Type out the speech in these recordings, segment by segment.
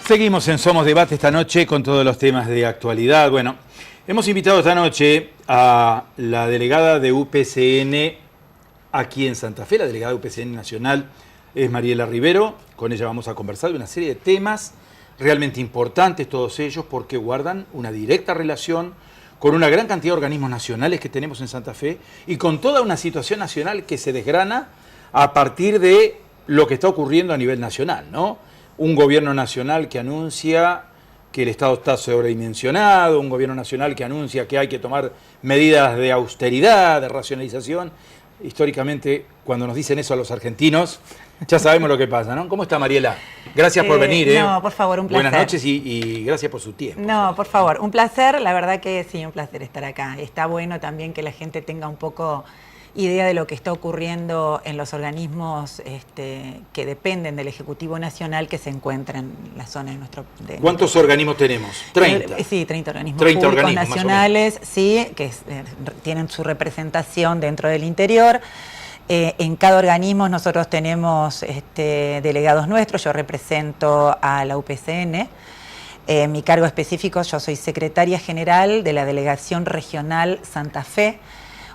Seguimos en Somos Debate esta noche con todos los temas de actualidad. Bueno, hemos invitado esta noche a la delegada de UPCN aquí en Santa Fe, la delegada de UPCN Nacional es Mariela Rivero. Con ella vamos a conversar de una serie de temas realmente importantes, todos ellos, porque guardan una directa relación con una gran cantidad de organismos nacionales que tenemos en Santa Fe y con toda una situación nacional que se desgrana a partir de lo que está ocurriendo a nivel nacional, ¿no? Un gobierno nacional que anuncia que el Estado está sobredimensionado, un gobierno nacional que anuncia que hay que tomar medidas de austeridad, de racionalización. Históricamente, cuando nos dicen eso a los argentinos, ya sabemos lo que pasa, ¿no? ¿Cómo está, Mariela? Gracias por venir. No, por favor, un placer. Buenas noches y gracias por su tiempo. No, por favor, un placer, la verdad que sí, un placer estar acá. Está bueno también que la gente tenga un poco idea de lo que está ocurriendo en los organismos que dependen del Ejecutivo Nacional que se encuentran en la zona de nuestro... ¿Cuántos organismos tenemos? 30. Sí, 30 organismos 30 públicos organismos, nacionales, sí, que tienen su representación dentro del interior. En cada organismo nosotros tenemos delegados nuestros. Yo represento a la UPCN. En mi cargo específico, yo soy secretaria general de la Delegación Regional Santa Fe.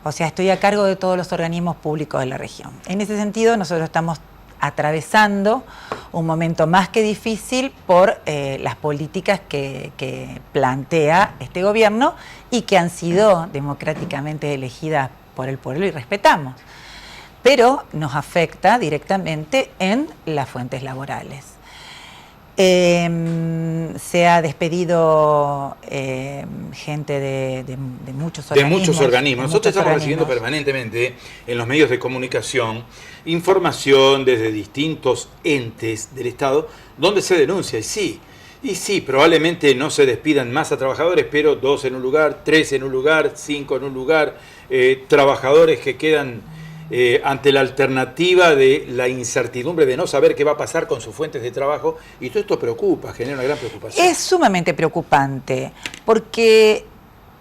O sea, estoy a cargo de todos los organismos públicos de la región. En ese sentido, nosotros estamos atravesando un momento más que difícil por las políticas que plantea este gobierno y que han sido democráticamente elegidas por el pueblo y respetamos. Pero nos afecta directamente en las fuentes laborales. Se ha despedido gente de muchos organismos. De muchos organismos. Nosotros estamos recibiendo permanentemente en los medios de comunicación información desde distintos entes del Estado donde se denuncia. Y sí, probablemente no se despidan más a trabajadores, pero 2 en un lugar, 3 en un lugar, 5 en un lugar, trabajadores que quedan ante la alternativa de la incertidumbre de no saber qué va a pasar con sus fuentes de trabajo, y todo esto preocupa, genera una gran preocupación. Es sumamente preocupante, porque,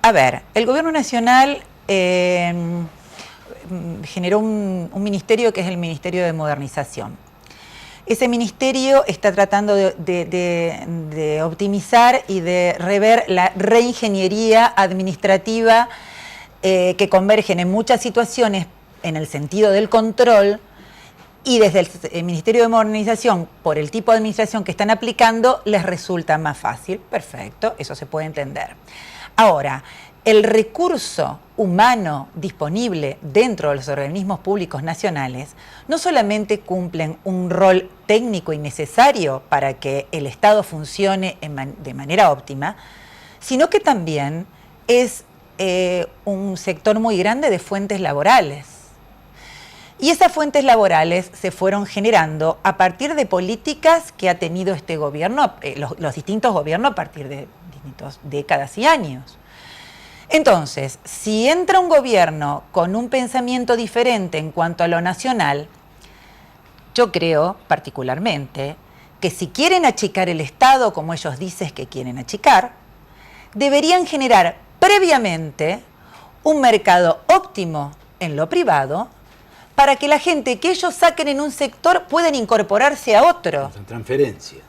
a ver, el gobierno nacional generó un ministerio que es el Ministerio de Modernización. Ese ministerio está tratando de optimizar y de rever la reingeniería administrativa que convergen en muchas situaciones en el sentido del control, y desde el Ministerio de Modernización, por el tipo de administración que están aplicando, les resulta más fácil. Perfecto, eso se puede entender. Ahora, el recurso humano disponible dentro de los organismos públicos nacionales no solamente cumplen un rol técnico y necesario para que el Estado funcione de manera óptima, sino que también es un sector muy grande de fuentes laborales. Y esas fuentes laborales se fueron generando a partir de políticas que ha tenido este gobierno, los distintos gobiernos a partir de distintas décadas y años. Entonces, si entra un gobierno con un pensamiento diferente en cuanto a lo nacional, yo creo particularmente que si quieren achicar el Estado, como ellos dicen que quieren achicar, deberían generar previamente un mercado óptimo en lo privado, para que la gente que ellos saquen en un sector puedan incorporarse a otro. Transferencia.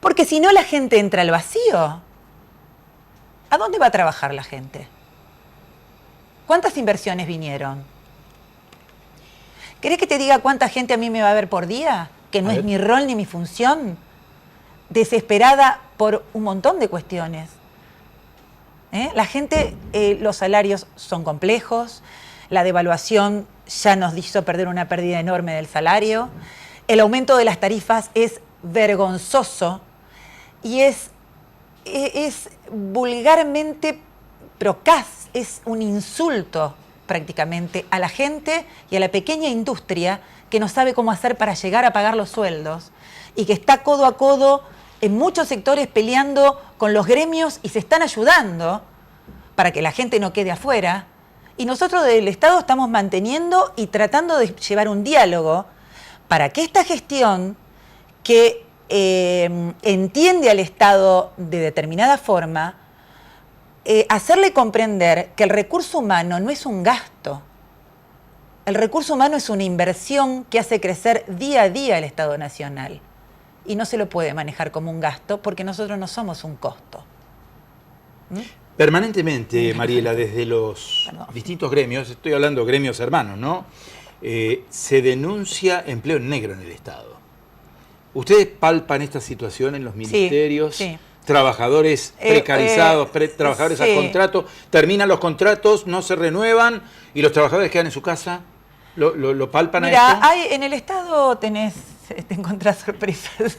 Porque si no, la gente entra al vacío. ¿A dónde va a trabajar la gente? ¿Cuántas inversiones vinieron? ¿Querés que te diga cuánta gente a mí me va a ver por día? Que no es mi rol ni mi función. Desesperada por un montón de cuestiones. La gente, los salarios son complejos, la devaluación ya nos hizo perder una pérdida enorme del salario, el aumento de las tarifas es vergonzoso y es vulgarmente procaz, es un insulto prácticamente a la gente y a la pequeña industria que no sabe cómo hacer para llegar a pagar los sueldos y que está codo a codo en muchos sectores peleando con los gremios y se están ayudando para que la gente no quede afuera. Y nosotros del Estado estamos manteniendo y tratando de llevar un diálogo para que esta gestión que entiende al Estado de determinada forma, hacerle comprender que el recurso humano no es un gasto. El recurso humano es una inversión que hace crecer día a día el Estado Nacional. y no se lo puede manejar como un gasto porque nosotros no somos un costo. Permanentemente, Mariela, desde los distintos gremios, estoy hablando de gremios hermanos, ¿no? Se denuncia empleo en negro en el Estado. ¿Ustedes palpan esta situación en los ministerios? Sí. Trabajadores precarizados, trabajadores a contrato, terminan los contratos, no se renuevan y los trabajadores quedan en su casa. ¿Lo palpan a esto? Mira, en el Estado te encontrás sorpresas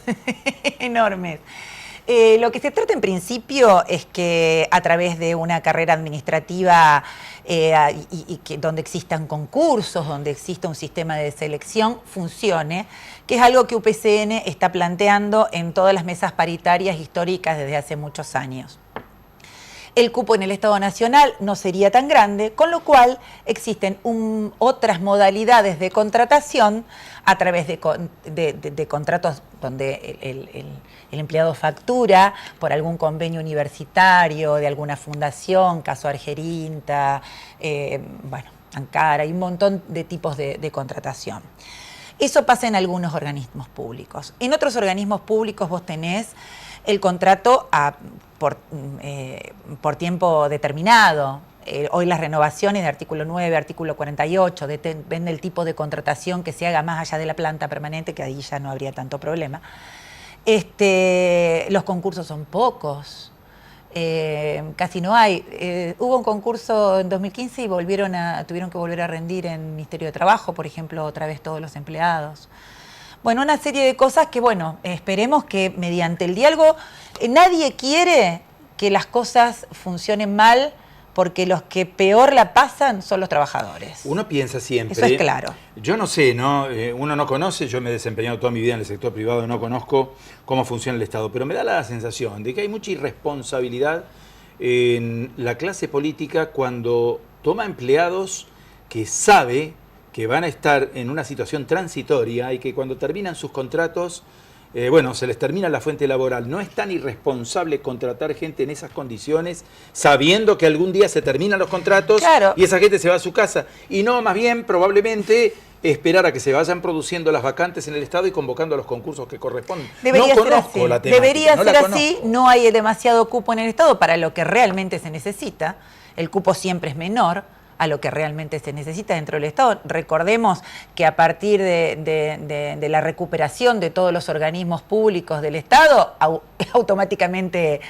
enormes. Lo que se trata en principio es que a través de una carrera administrativa donde existan concursos, donde exista un sistema de selección, funcione, que es algo que UPCN está planteando en todas las mesas paritarias históricas desde hace muchos años. El cupo en el Estado Nacional no sería tan grande, con lo cual existen otras modalidades de contratación a través de contratos donde el empleado factura por algún convenio universitario, de alguna fundación, caso Argerinta, Ankara, hay un montón de tipos de contratación. Eso pasa en algunos organismos públicos. En otros organismos públicos vos tenés el contrato por tiempo determinado. Hoy las renovaciones de artículo 9, artículo 48, depende del tipo de contratación que se haga más allá de la planta permanente, que ahí ya no habría tanto problema. Los concursos son pocos, casi no hay. Hubo un concurso en 2015 y tuvieron que volver a rendir en el Ministerio de Trabajo, por ejemplo, otra vez todos los empleados. Bueno, una serie de cosas que, esperemos que mediante el diálogo, nadie quiere que las cosas funcionen mal, porque los que peor la pasan son los trabajadores. Uno piensa siempre... Eso es claro. Yo no sé, ¿no? Uno no conoce, yo me he desempeñado toda mi vida en el sector privado, no conozco cómo funciona el Estado, pero me da la sensación de que hay mucha irresponsabilidad en la clase política cuando toma empleados que sabe que van a estar en una situación transitoria y que cuando terminan sus contratos, se les termina la fuente laboral. No es tan irresponsable contratar gente en esas condiciones, sabiendo que algún día se terminan los contratos, claro, y esa gente se va a su casa. Y no, más bien, probablemente, esperar a que se vayan produciendo las vacantes en el Estado y convocando a los concursos que corresponden. Debería ser así. Debería ser así. No hay demasiado cupo en el Estado para lo que realmente se necesita. El cupo siempre es menor a lo que realmente se necesita dentro del Estado. Recordemos que a partir de la recuperación de todos los organismos públicos del Estado, automáticamente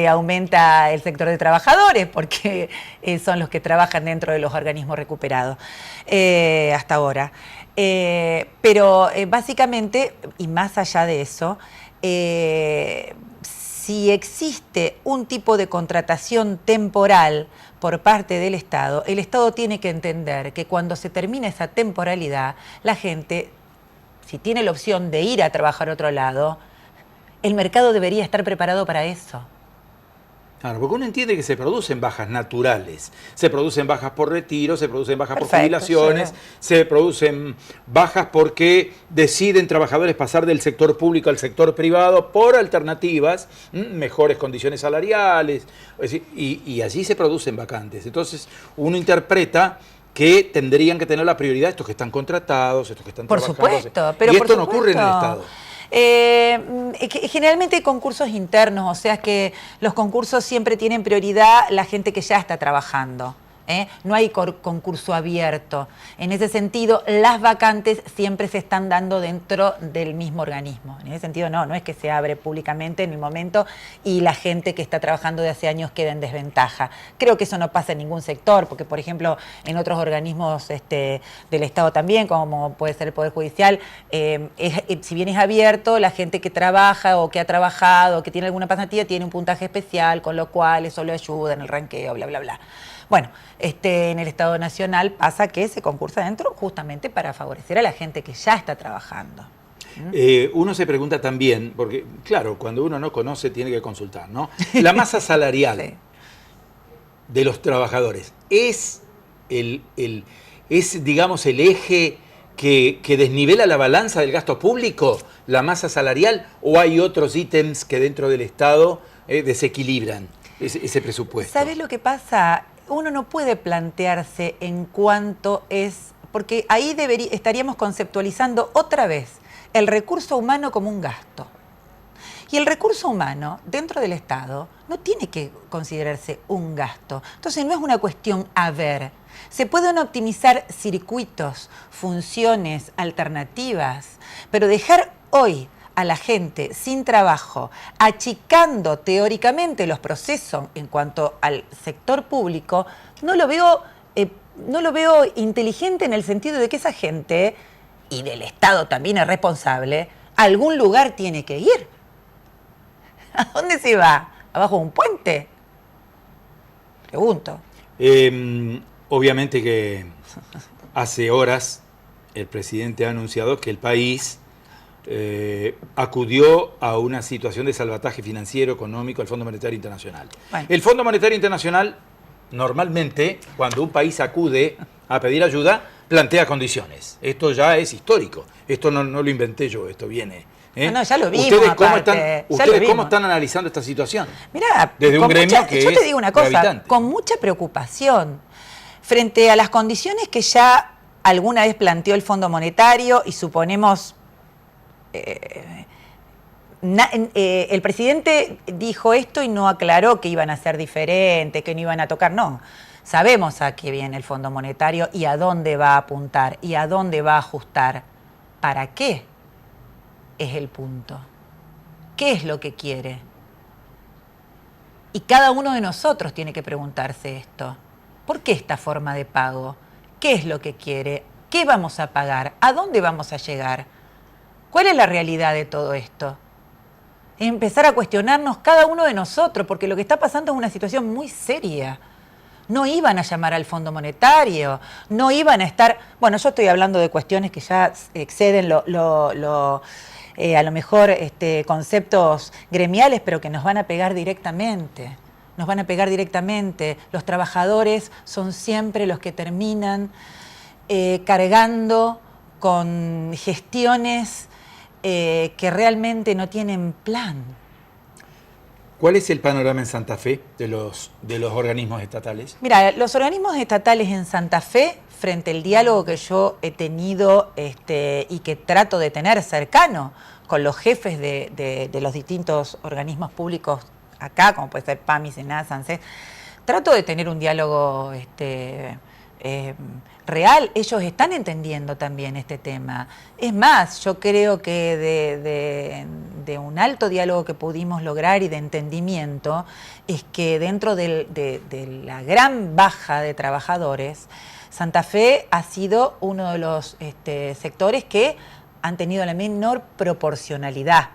aumenta el sector de trabajadores, porque son los que trabajan dentro de los organismos recuperados hasta ahora. Pero básicamente, y más allá de eso, si existe un tipo de contratación temporal por parte del Estado, el Estado tiene que entender que cuando se termina esa temporalidad, la gente, si tiene la opción de ir a trabajar a otro lado, el mercado debería estar preparado para eso. Claro, porque uno entiende que se producen bajas naturales, se producen bajas por retiro, se producen bajas por jubilaciones, sí, se producen bajas porque deciden trabajadores pasar del sector público al sector privado por alternativas, mejores condiciones salariales, y allí se producen vacantes. Entonces uno interpreta que tendrían que tener la prioridad estos que están contratados, estos que están trabajando. Por supuesto, pero y esto no ocurre en el Estado. Generalmente hay concursos internos, o sea que los concursos siempre tienen prioridad la gente que ya está trabajando. No hay concurso abierto. En ese sentido, las vacantes siempre se están dando dentro del mismo organismo. En ese sentido, no es que se abre públicamente en el momento y la gente que está trabajando de hace años queda en desventaja. Creo que eso no pasa en ningún sector, porque, por ejemplo, en otros organismos del Estado también, como puede ser el Poder Judicial, si bien es abierto, la gente que trabaja o que ha trabajado o que tiene alguna pasantía tiene un puntaje especial, con lo cual eso le ayuda en el ranqueo, bla, bla, bla. Bueno, en el Estado Nacional pasa que se concursa dentro justamente para favorecer a la gente que ya está trabajando. Uno se pregunta también, porque claro, cuando uno no conoce tiene que consultar, ¿no? La masa salarial sí, de los trabajadores es digamos, el eje que desnivela la balanza del gasto público, la masa salarial, o hay otros ítems que dentro del Estado desequilibran ese presupuesto. ¿Sabes lo que pasa? Uno no puede plantearse en cuánto es, porque ahí estaríamos conceptualizando otra vez el recurso humano como un gasto. Y el recurso humano dentro del Estado no tiene que considerarse un gasto. Entonces no es una cuestión a ver. Se pueden optimizar circuitos, funciones, alternativas, pero dejar hoy a la gente sin trabajo, achicando teóricamente los procesos en cuanto al sector público, no lo veo inteligente en el sentido de que esa gente, y del Estado también es responsable, a algún lugar tiene que ir. ¿A dónde se va? ¿Abajo de un puente? Pregunto. Obviamente que hace horas el presidente ha anunciado que el país acudió a una situación de salvataje financiero, económico al Fondo Monetario Internacional. Bueno. El Fondo Monetario Internacional, normalmente, cuando un país acude a pedir ayuda, plantea condiciones. Esto ya es histórico. Esto no lo inventé yo, esto viene... No, ya lo vimos. ¿Ustedes cómo están analizando esta situación? Mirá, desde un gremio que yo te digo una cosa, con mucha preocupación, frente a las condiciones que ya alguna vez planteó el Fondo Monetario y suponemos... el presidente dijo esto y no aclaró que iban a ser diferentes, que no iban a tocar, no. Sabemos a qué viene el Fondo Monetario y a dónde va a apuntar y a dónde va a ajustar. ¿Para qué? Es el punto. ¿Qué es lo que quiere? Y cada uno de nosotros tiene que preguntarse esto. ¿Por qué esta forma de pago? ¿Qué es lo que quiere? ¿Qué vamos a pagar? ¿A dónde vamos a llegar? ¿Cuál es la realidad de todo esto? Empezar a cuestionarnos cada uno de nosotros, porque lo que está pasando es una situación muy seria. No iban a llamar al Fondo Monetario, no iban a estar... Bueno, yo estoy hablando de cuestiones que ya exceden a lo mejor conceptos gremiales, pero que nos van a pegar directamente. Nos van a pegar directamente. Los trabajadores son siempre los que terminan cargando con gestiones que realmente no tienen plan. ¿Cuál es el panorama en Santa Fe de los organismos estatales? Mira, los organismos estatales en Santa Fe, frente al diálogo que yo he tenido y que trato de tener cercano con los jefes de los distintos organismos públicos acá, como puede ser PAMI, SENASA, ANSES, trato de tener un diálogo real. Ellos están entendiendo también este tema. Es más, yo creo que de un alto diálogo que pudimos lograr y de entendimiento es que dentro de la gran baja de trabajadores, Santa Fe ha sido uno de los sectores que han tenido la menor proporcionalidad.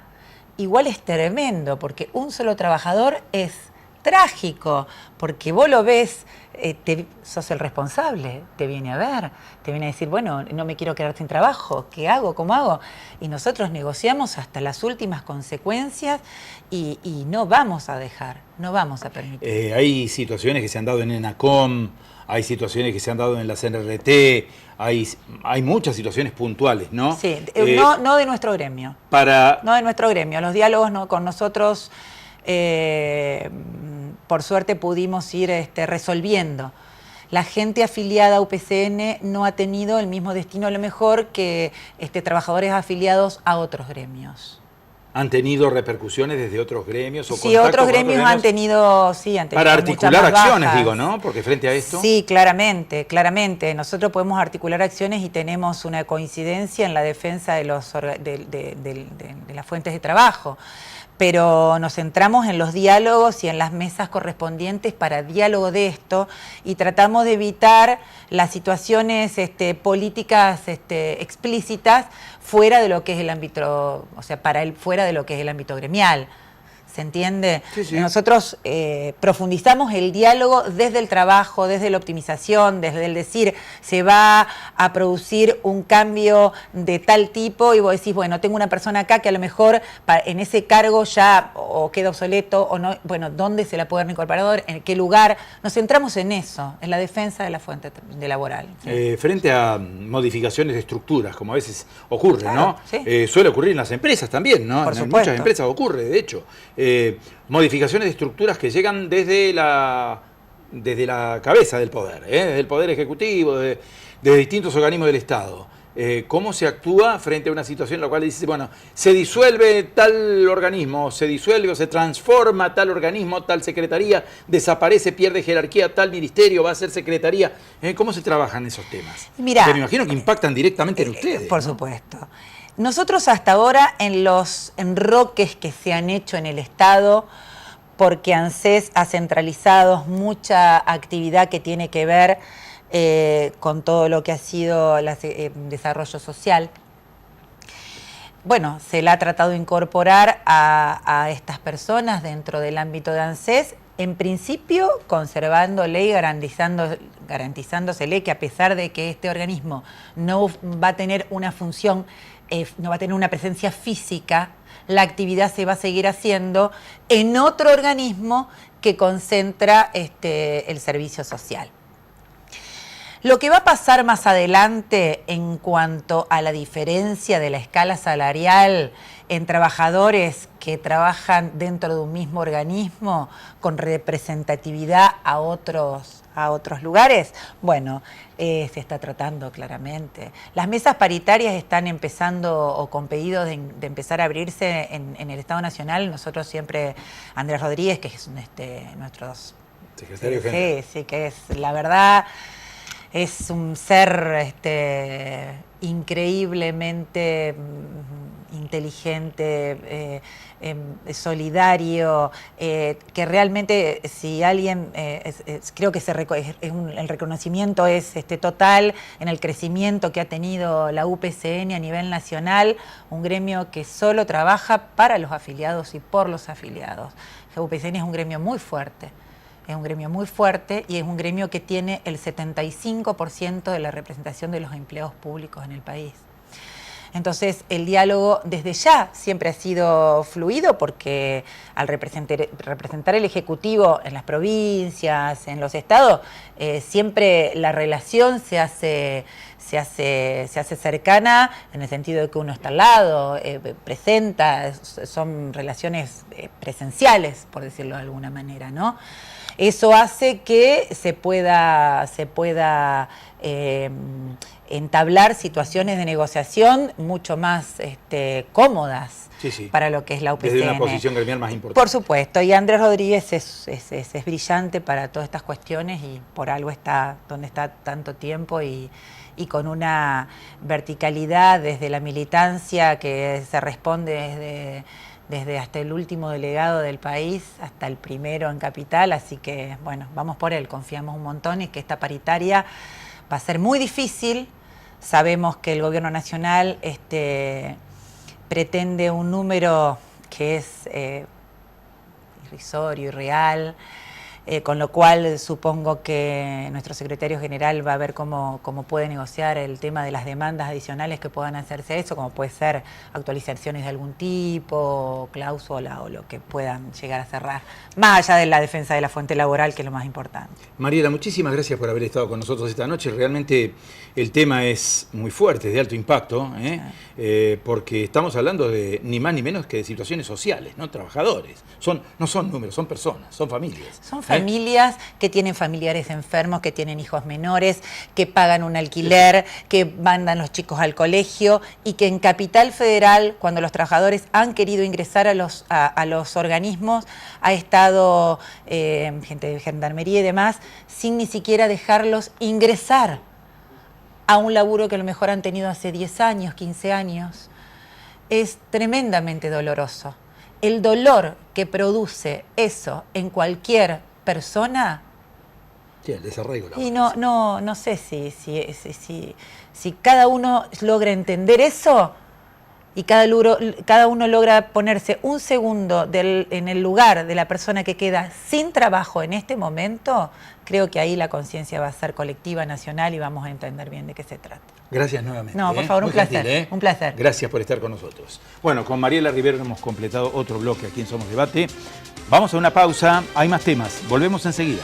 Igual es tremendo, porque un solo trabajador es trágico, porque vos lo ves, sos el responsable, te viene a ver, te viene a decir, bueno, no me quiero quedar sin trabajo, ¿qué hago? ¿Cómo hago? Y nosotros negociamos hasta las últimas consecuencias y no vamos a dejar, no vamos a permitir. Hay situaciones que se han dado en ENACOM, hay situaciones que se han dado en la CNRT, hay muchas situaciones puntuales, ¿no? Sí, no de nuestro gremio. No de nuestro gremio. Los diálogos con nosotros, por suerte, pudimos ir resolviendo. La gente afiliada a UPCN no ha tenido el mismo destino, a lo mejor, que trabajadores afiliados a otros gremios. ¿Han tenido repercusiones desde otros gremios? O sí, otros gremios han tenido para articular acciones, digo, ¿no? Porque frente a esto... Sí, claramente. Nosotros podemos articular acciones y tenemos una coincidencia en la defensa de las fuentes de trabajo. Pero nos centramos en los diálogos y en las mesas correspondientes para diálogo de esto y tratamos de evitar las situaciones políticas explícitas fuera de lo que es el ámbito, o sea, fuera de lo que es el ámbito gremial. ¿Se entiende? Sí, sí. Nosotros profundizamos el diálogo desde el trabajo, desde la optimización, desde el decir, se va a producir un cambio de tal tipo y vos decís, bueno, tengo una persona acá que a lo mejor en ese cargo ya o queda obsoleto o no, bueno, ¿dónde se la puede incorporar? ¿En qué lugar? Nos centramos en eso, en la defensa de la fuente laboral. ¿Sí? Frente a modificaciones de estructuras, como a veces ocurre, claro, ¿no? Sí. Suele ocurrir en las empresas también, ¿no? Por en muchas empresas ocurre, de hecho. Modificaciones de estructuras que llegan desde la cabeza del poder, desde el poder ejecutivo, desde distintos organismos del Estado. cómo se actúa frente a una situación en la cual dice, bueno, se disuelve tal organismo, se disuelve o se transforma tal organismo, tal secretaría, desaparece, pierde jerarquía, tal ministerio va a ser secretaría. ¿Cómo se trabajan esos temas? Mirá, que me imagino que impactan directamente en ustedes. Por ¿no? supuesto. Nosotros hasta ahora, en los enroques que se han hecho en el Estado, porque ANSES ha centralizado mucha actividad que tiene que ver con todo lo que ha sido el desarrollo social. Bueno, se le ha tratado de incorporar a estas personas dentro del ámbito de ANSES, en principio conservándole y garantizándosele que a pesar de que este organismo no va a tener una función, no va a tener una presencia física, la actividad se va a seguir haciendo en otro organismo que concentra el servicio social. Lo que va a pasar más adelante en cuanto a la diferencia de la escala salarial en trabajadores que trabajan dentro de un mismo organismo con representatividad a otros lugares, bueno, se está tratando claramente. Las mesas paritarias están empezando o con pedidos de empezar a abrirse en el Estado Nacional. Nosotros siempre, Andrés Rodríguez, que es nuestro secretario general. Sí, que es la verdad... Es un ser increíblemente inteligente, solidario, que realmente si alguien, creo que el reconocimiento es total en el crecimiento que ha tenido la UPCN a nivel nacional, un gremio que solo trabaja para los afiliados y por los afiliados. La UPCN es un gremio muy fuerte. Es un gremio muy fuerte y es un gremio que tiene el 75% de la representación de los empleados públicos en el país. Entonces, el diálogo desde ya siempre ha sido fluido porque al representar el Ejecutivo en las provincias, en los estados, siempre la relación se hace cercana en el sentido de que uno está al lado, presenta, son relaciones presenciales, por decirlo de alguna manera, ¿no? Eso hace que se pueda entablar situaciones de negociación mucho más cómodas para lo que es la UPCN. Desde una posición gremial más importante. Por supuesto, y Andrés Rodríguez es brillante para todas estas cuestiones y por algo está donde está tanto tiempo y con una verticalidad desde la militancia que se responde desde hasta el último delegado del país hasta el primero en Capital, así que bueno, vamos por él, confiamos un montón en que esta paritaria va a ser muy difícil. Sabemos que el gobierno nacional pretende un número que es irrisorio, irreal, con lo cual supongo que nuestro secretario general va a ver cómo puede negociar el tema de las demandas adicionales que puedan hacerse a eso, como puede ser actualizaciones de algún tipo, cláusula o lo que puedan llegar a cerrar, más allá de la defensa de la fuente laboral, que es lo más importante. Mariela, muchísimas gracias por haber estado con nosotros esta noche. Realmente el tema es muy fuerte, es de alto impacto, porque estamos hablando de ni más ni menos que de situaciones sociales, ¿no? Trabajadores. No son números, son personas, son familias. Son familias que tienen familiares enfermos, que tienen hijos menores, que pagan un alquiler, que mandan los chicos al colegio y que en Capital Federal, cuando los trabajadores han querido ingresar a los organismos, ha estado gente de gendarmería y demás, sin ni siquiera dejarlos ingresar a un laburo que a lo mejor han tenido hace 10 años, 15 años. Es tremendamente doloroso. El dolor que produce eso en cualquier persona. Sí, el desarraigo. Y no sé si cada uno logra entender eso y cada uno logra ponerse un segundo en el lugar de la persona que queda sin trabajo en este momento, creo que ahí la conciencia va a ser colectiva, nacional y vamos a entender bien de qué se trata. Gracias nuevamente. No, por favor, un placer. Gentil, un placer. Gracias por estar con nosotros. Bueno, con Mariela Rivero hemos completado otro bloque aquí en Somos Debate. Vamos a una pausa, hay más temas. Volvemos enseguida.